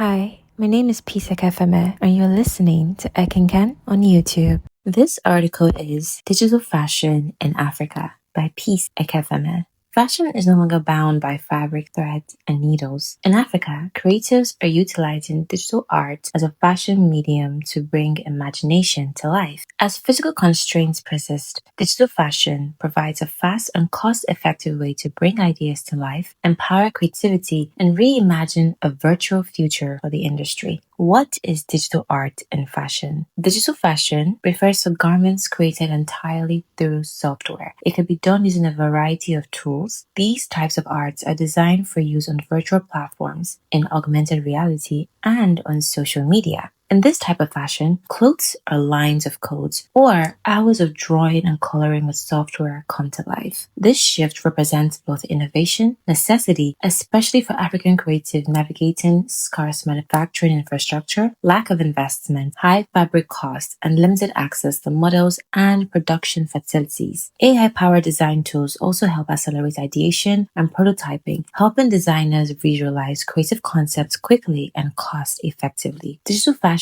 Hi, my name is Pisa Kafame, and you're listening to Ekinken on YouTube. This article is Digital Fashion in Africa by Peace Ekefeme. Fashion is no longer bound by fabric, threads, and needles. In Africa, creatives are utilizing digital art as a fashion medium to bring imagination to life. As physical constraints persist, digital fashion provides a fast and cost-effective way to bring ideas to life, empower creativity, and reimagine a virtual future for the industry. What is digital art in fashion? Digital fashion refers to garments created entirely through software. It can be done using a variety of tools. These types of arts are designed for use on virtual platforms, in augmented reality, and on social media. In this type of fashion, clothes are lines of codes or hours of drawing and coloring with software come to life. This shift represents both innovation, necessity, especially for African creatives navigating scarce manufacturing infrastructure, lack of investment, high fabric costs, and limited access to models and production facilities. AI-powered design tools also help accelerate ideation and prototyping, helping designers visualize creative concepts quickly and cost-effectively. Digital fashion's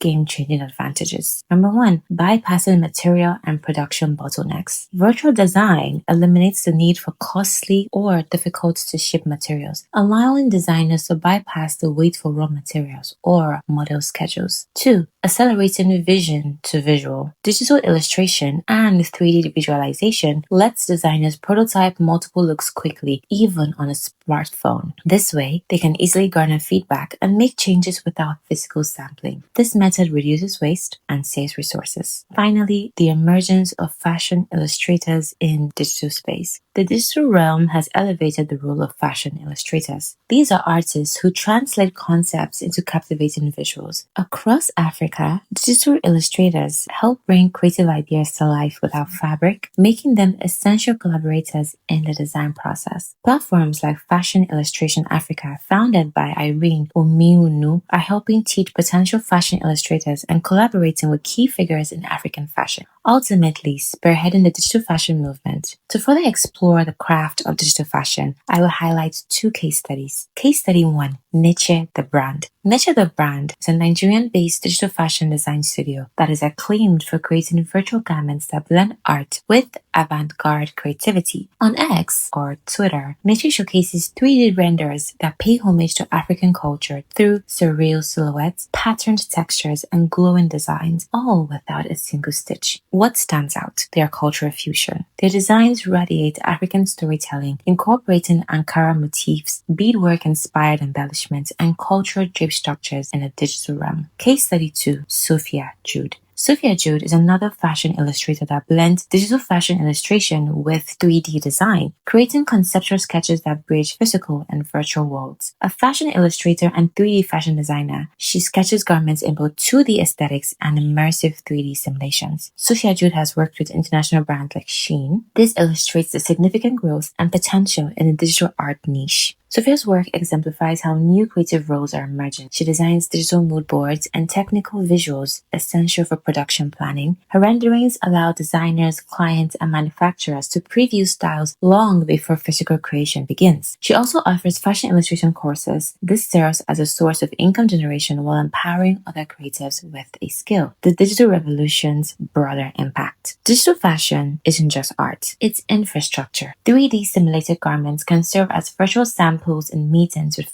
game-changing advantages. Number 1, bypassing material and production bottlenecks. Virtual design eliminates the need for costly or difficult-to-ship materials, allowing designers to bypass the wait for raw materials or model schedules. 2, accelerating vision to visual. Digital illustration and 3D visualization lets designers prototype multiple looks quickly, even on a smartphone. This way, they can easily garner feedback and make changes without physical sampling. This method reduces waste and saves resources. Finally, the emergence of fashion illustrators in digital space. The digital realm has elevated the role of fashion illustrators. These are artists who translate concepts into captivating visuals. Across Africa, digital illustrators help bring creative ideas to life without fabric, making them essential collaborators in the design process. Platforms like Fashion Illustration Africa, founded by Irene Omiunu, are helping teach potential fashion illustrators and collaborating with key figures in African fashion, ultimately spearheading the digital fashion movement. To further explore the craft of digital fashion, I will highlight 2 case studies. Case study 1, Nature the Brand. Nature the Brand is a Nigerian-based digital fashion design studio that is acclaimed for creating virtual garments that blend art with avant-garde creativity. On X, or Twitter, Nature showcases 3D renders that pay homage to African culture through surreal silhouettes, patterned textures, and glowing designs, all without a single stitch. What stands out? Their cultural fusion. Their designs radiate African storytelling, incorporating Ankara motifs, beadwork-inspired embellishments, and cultural drape structures in a digital realm. Case study 2, Sophia Jude. Sophia Jude is another fashion illustrator that blends digital fashion illustration with 3D design, creating conceptual sketches that bridge physical and virtual worlds. A fashion illustrator and 3D fashion designer, she sketches garments in both 2D aesthetics and immersive 3D simulations. Sophia Jude has worked with international brands like Shein. This illustrates the significant growth and potential in the digital art niche. Sophia's work exemplifies how new creative roles are emerging. She designs digital mood boards and technical visuals essential for production planning. Her renderings allow designers, clients, and manufacturers to preview styles long before physical creation begins. She also offers fashion illustration courses. This serves as a source of income generation while empowering other creatives with a skill. The digital revolution's broader impact. Digital fashion isn't just art, it's infrastructure. 3D simulated garments can serve as virtual samples in meetings with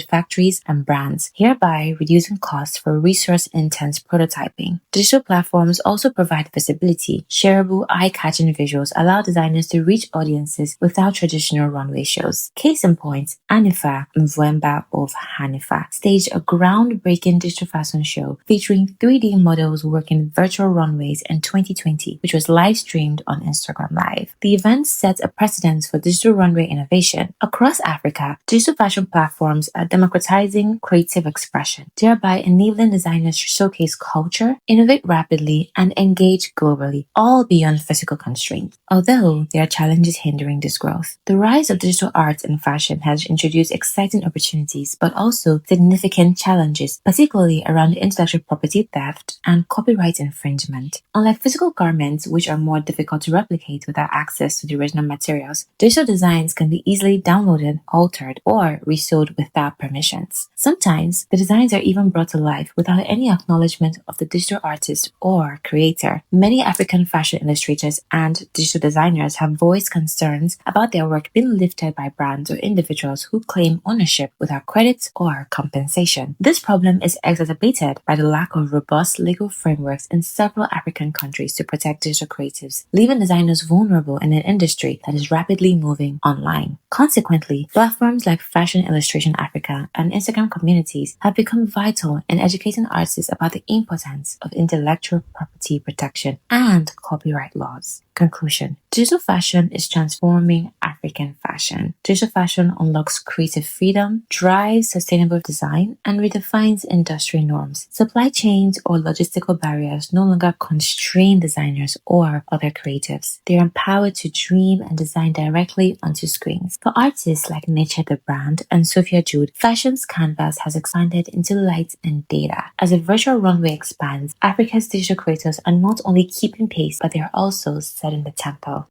factories and brands, hereby reducing costs for resource-intense prototyping. Digital platforms also provide visibility. Shareable, eye-catching visuals allow designers to reach audiences without traditional runway shows. Case in point, Anifa Mvwemba of Hanifa staged a groundbreaking digital fashion show featuring 3D models working virtual runways in 2020, which was live-streamed on Instagram Live. The event set a precedent for digital runway innovation. Across Africa, digital fashion platforms are democratizing creative expression, thereby enabling designers to showcase culture, innovate rapidly, and engage globally, all beyond physical constraints. Although there are challenges hindering this growth, the rise of digital art and fashion has introduced exciting opportunities, but also significant challenges, particularly around intellectual property theft and copyright infringement. Unlike physical garments, which are more difficult to replicate without access to the original materials, digital designs can be easily downloaded, altered, altered or resold without permissions. Sometimes, the designs are even brought to life without any acknowledgement of the digital artist or creator. Many African fashion illustrators and digital designers have voiced concerns about their work being lifted by brands or individuals who claim ownership without credit or compensation. This problem is exacerbated by the lack of robust legal frameworks in several African countries to protect digital creatives, leaving designers vulnerable in an industry that is rapidly moving online. Consequently, platforms like Fashion Illustration Africa and Instagram communities have become vital in educating artists about the importance of intellectual property protection and copyright laws. Conclusion. Digital fashion is transforming African fashion. Digital fashion unlocks creative freedom, drives sustainable design, and redefines industry norms. Supply chains or logistical barriers no longer constrain designers or other creatives. They are empowered to dream and design directly onto screens. For artists like Nature the Brand and Sophia Jude, fashion's canvas has expanded into light and data. As the virtual runway expands, Africa's digital creators are not only keeping pace, but they are also setting the tempo.